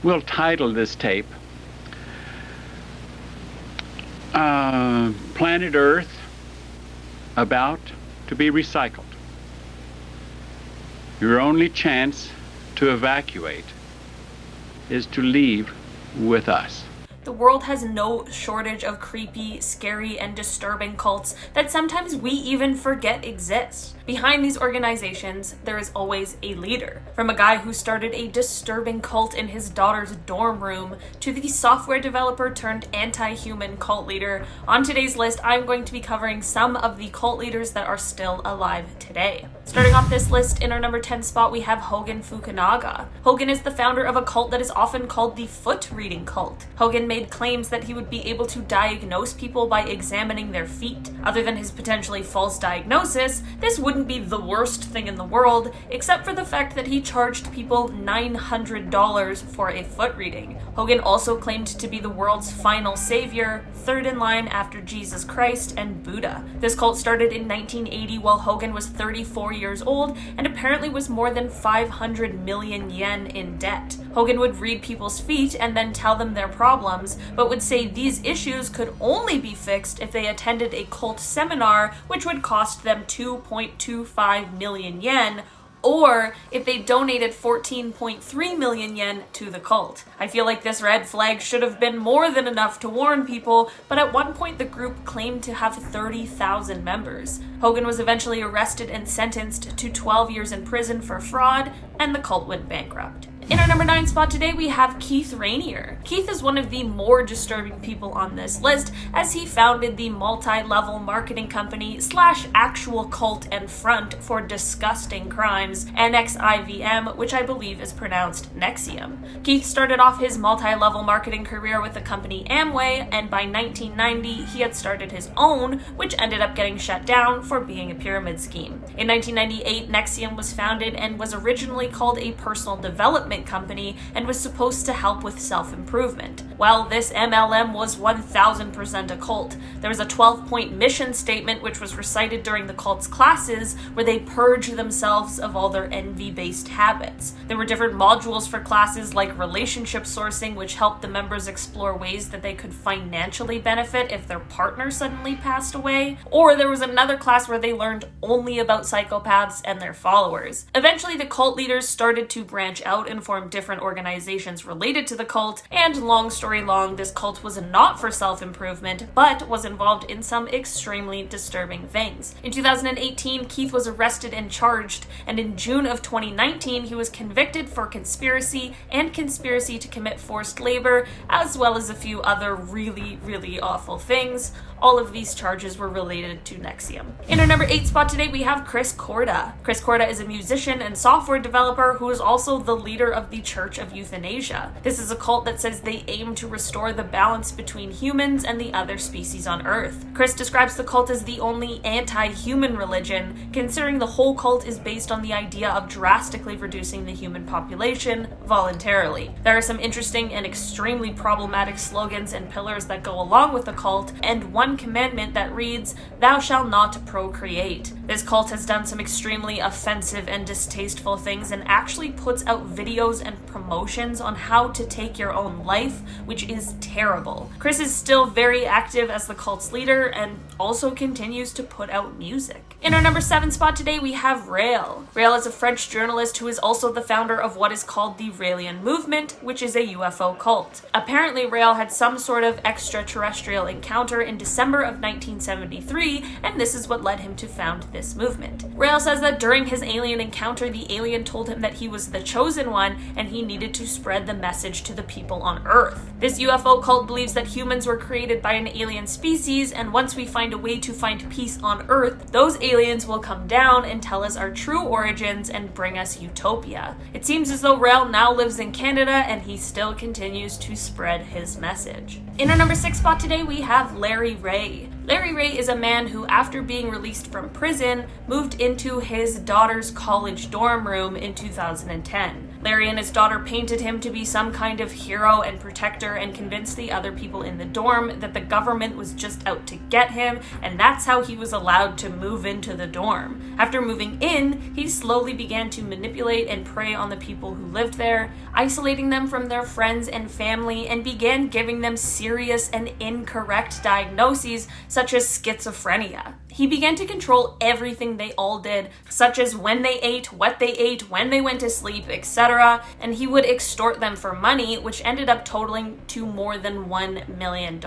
We'll title this tape Planet Earth About to be Recycled. Your only chance to evacuate is to leave with us. The world has no shortage of creepy, scary, and disturbing cults that sometimes we even forget exist. Behind these organizations, there is always a leader. From a guy who started a disturbing cult in his daughter's dorm room, to the software developer turned anti-human cult leader, on today's list I'm going to be covering some of the cult leaders that are still alive today. Starting off this list, in our number 10 spot, we have Hogan Fukunaga. Hogan is the founder of a cult that is often called the foot reading cult. Hogan made claims that he would be able to diagnose people by examining their feet. Other than his potentially false diagnosis, this wouldn't be the worst thing in the world, except for the fact that he charged people $900 for a foot reading. Hogan also claimed to be the world's final savior, third in line after Jesus Christ and Buddha. This cult started in 1980 while Hogan was 34 years old and apparently was more than 500 million yen in debt. Hogan would read people's feet and then tell them their problems, but would say these issues could only be fixed if they attended a cult seminar, which would cost them 2.25 million yen, or if they donated 14.3 million yen to the cult. I feel like this red flag should have been more than enough to warn people, but at one point the group claimed to have 30,000 members. Hogan was eventually arrested and sentenced to 12 years in prison for fraud, and the cult went bankrupt. In our number 9 spot today, we have Keith Rainier. Keith is one of the more disturbing people on this list, as he founded the multi-level marketing company / actual cult and front for disgusting crimes, NXIVM, which I believe is pronounced nexium. Keith started off his multi-level marketing career with the company Amway, and by 1990, he had started his own, which ended up getting shut down for being a pyramid scheme. In 1998, Nexium was founded and was originally called a personal development company and was supposed to help with self-improvement. Well, this MLM was 1000% a cult. There was a 12-point mission statement which was recited during the cult's classes where they purged themselves of all their envy-based habits. There were different modules for classes like relationship sourcing, which helped the members explore ways that they could financially benefit if their partner suddenly passed away, or there was another class where they learned only about psychopaths and their followers. Eventually, the cult leaders started to branch out and form different organizations related to the cult, and long story long, this cult was not for self-improvement, but was involved in some extremely disturbing things. In 2018, Keith was arrested and charged, and in June of 2019, he was convicted for conspiracy and conspiracy to commit forced labor, as well as a few other really, really awful things. All of these charges were related to Nexium. In our number 8 spot today, we have Chris Corda. Chris Corda is a musician and software developer who is also the leader of the Church of Euthanasia. This is a cult that says they aim to restore the balance between humans and the other species on Earth. Chris describes the cult as the only anti-human religion, considering the whole cult is based on the idea of drastically reducing the human population voluntarily. There are some interesting and extremely problematic slogans and pillars that go along with the cult, and one commandment that reads, "Thou shalt not procreate." This cult has done some extremely offensive and distasteful things and actually puts out videos and promotions on how to take your own life, which is terrible. Chris is still very active as the cult's leader and also continues to put out music. In our number 7 spot today, we have Rael. Rael is a French journalist who is also the founder of what is called the Raelian movement, which is a UFO cult. Apparently, Rael had some sort of extraterrestrial encounter in December of 1973, and this is what led him to found this movement. Rael says that during his alien encounter, the alien told him that he was the chosen one and he needed to spread the message to the people on Earth. This UFO cult believes that humans were created by an alien species, and once we find a way to find peace on Earth, those aliens will come down and tell us our true origins and bring us utopia. It seems as though Rael now lives in Canada and he still continues to spread his message. In our number 6 spot today, we have Larry Ray. Larry Ray is a man who, after being released from prison, moved into his daughter's college dorm room in 2010. Larry and his daughter painted him to be some kind of hero and protector and convinced the other people in the dorm that the government was just out to get him, and that's how he was allowed to move into the dorm. After moving in, he slowly began to manipulate and prey on the people who lived there, isolating them from their friends and family, and began giving them serious and incorrect diagnoses such as schizophrenia. He began to control everything they all did, such as when they ate, what they ate, when they went to sleep, etc., and he would extort them for money, which ended up totaling to more than $1 million.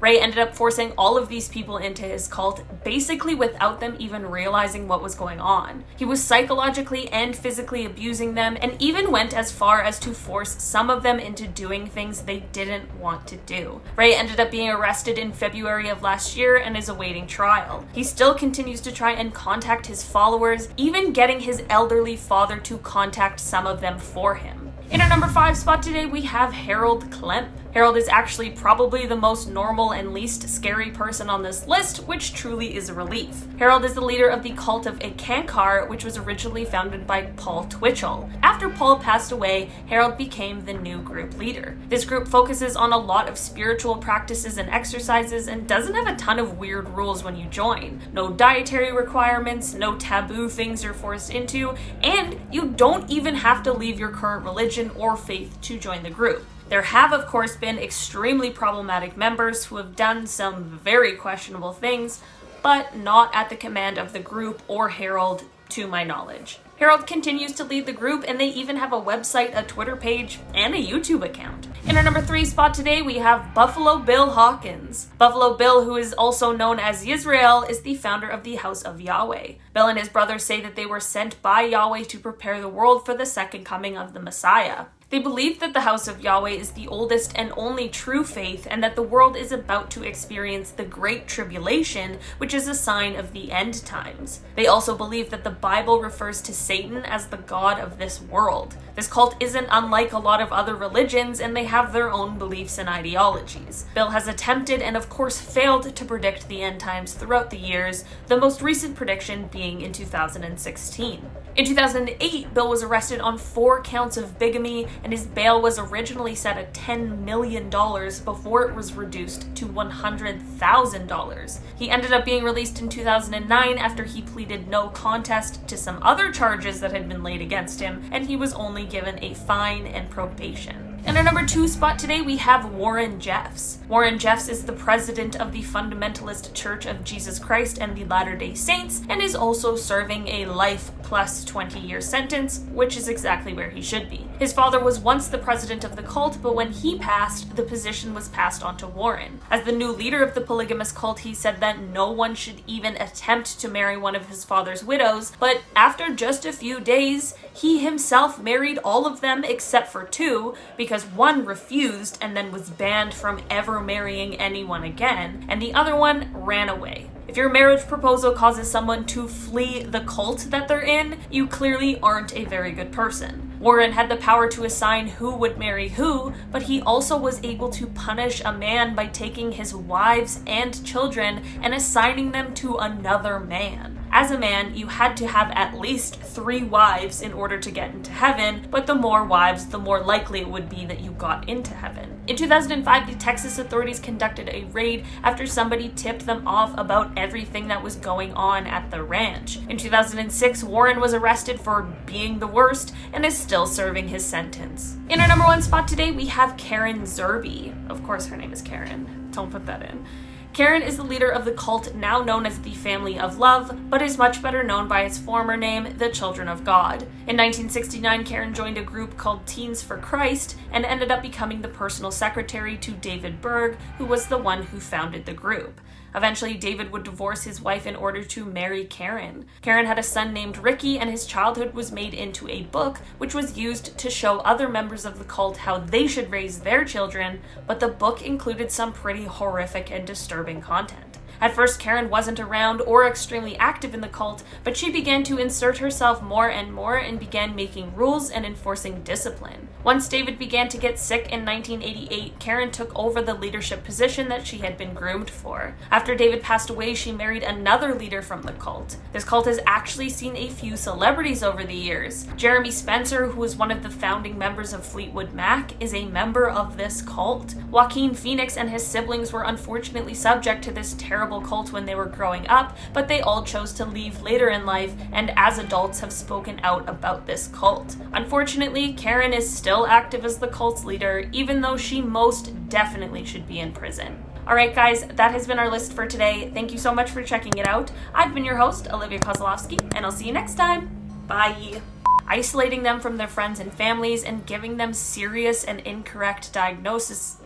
Ray ended up forcing all of these people into his cult, basically without them even realizing what was going on. He was psychologically and physically abusing them, and even went as far as to force some of them into doing things they didn't want to do. Ray ended up being arrested in February of last year and is awaiting trial. He still continues to try and contact his followers, even getting his elderly father to contact some of them for him. In our number 5 spot today, we have Harold Klemp. Harold is actually probably the most normal and least scary person on this list, which truly is a relief. Harold is the leader of the cult of Akankar, which was originally founded by Paul Twitchell. After Paul passed away, Harold became the new group leader. This group focuses on a lot of spiritual practices and exercises and doesn't have a ton of weird rules when you join. No dietary requirements, no taboo things you're forced into, and you don't even have to leave your current religion or faith to join the group. There have, of course, been extremely problematic members who have done some very questionable things, but not at the command of the group or Harold, to my knowledge. Harold continues to lead the group, and they even have a website, a Twitter page, and a YouTube account. In our number 3 spot today, we have Buffalo Bill Hawkins. Buffalo Bill, who is also known as Yisrael, is the founder of the House of Yahweh. Bill and his brothers say that they were sent by Yahweh to prepare the world for the second coming of the Messiah. They believe that the House of Yahweh is the oldest and only true faith, and that the world is about to experience the Great Tribulation, which is a sign of the end times. They also believe that the Bible refers to Satan as the god of this world. This cult isn't unlike a lot of other religions, and they have their own beliefs and ideologies. Bill has attempted and of course failed to predict the end times throughout the years, the most recent prediction being in 2016. In 2008, Bill was arrested on 4 counts of bigamy, and his bail was originally set at $10 million before it was reduced to $100,000. He ended up being released in 2009 after he pleaded no contest to some other charges that had been laid against him, and he was only given a fine and probation. In our number 2 spot today, we have Warren Jeffs. Warren Jeffs is the president of the Fundamentalist Church of Jesus Christ and the Latter-day Saints, and is also serving a life plus 20-year sentence, which is exactly where he should be. His father was once the president of the cult, but when he passed, the position was passed on to Warren. As the new leader of the polygamous cult, he said that no one should even attempt to marry one of his father's widows, but after just a few days, he himself married all of them except for 2, because one refused and then was banned from ever marrying anyone again, and the other one ran away. If your marriage proposal causes someone to flee the cult that they're in, you clearly aren't a very good person. Warren had the power to assign who would marry who, but he also was able to punish a man by taking his wives and children and assigning them to another man. As a man, you had to have at least 3 wives in order to get into heaven, but the more wives, the more likely it would be that you got into heaven. In 2005, the Texas authorities conducted a raid after somebody tipped them off about everything that was going on at the ranch. In 2006, Warren was arrested for being the worst and is still serving his sentence. In our number 1 spot today, we have Karen Zurby. Of course, her name is Karen. Don't put that in. Karen is the leader of the cult now known as the Family of Love, but is much better known by its former name, the Children of God. In 1969, Karen joined a group called Teens for Christ and ended up becoming the personal secretary to David Berg, who was the one who founded the group. Eventually, David would divorce his wife in order to marry Karen. Karen had a son named Ricky, and his childhood was made into a book, which was used to show other members of the cult how they should raise their children, but the book included some pretty horrific and disturbing content. At first, Karen wasn't around or extremely active in the cult, but she began to insert herself more and more and began making rules and enforcing discipline. Once David began to get sick in 1988, Karen took over the leadership position that she had been groomed for. After David passed away, she married another leader from the cult. This cult has actually seen a few celebrities over the years. Jeremy Spencer, who was one of the founding members of Fleetwood Mac, is a member of this cult. Joaquin Phoenix and his siblings were unfortunately subject to this terrible cult when they were growing up, but they all chose to leave later in life and as adults have spoken out about this cult. Unfortunately, Karen is still active as the cult's leader, even though she most definitely should be in prison. Alright guys, that has been our list for today. Thank you so much for checking it out. I've been your host, Olivia Kozlowski, and I'll see you next time. Bye! Isolating them from their friends and families and giving them serious and incorrect diagnoses,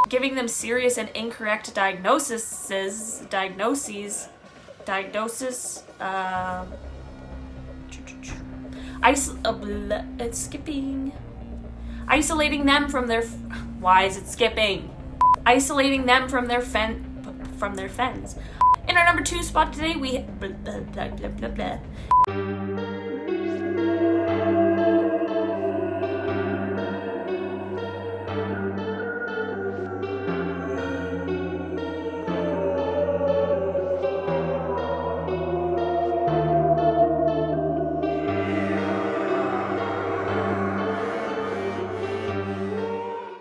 giving them serious and incorrect it's skipping. Isolating them from their, why is it skipping? Isolating them from their friends. In our number 2 spot today, we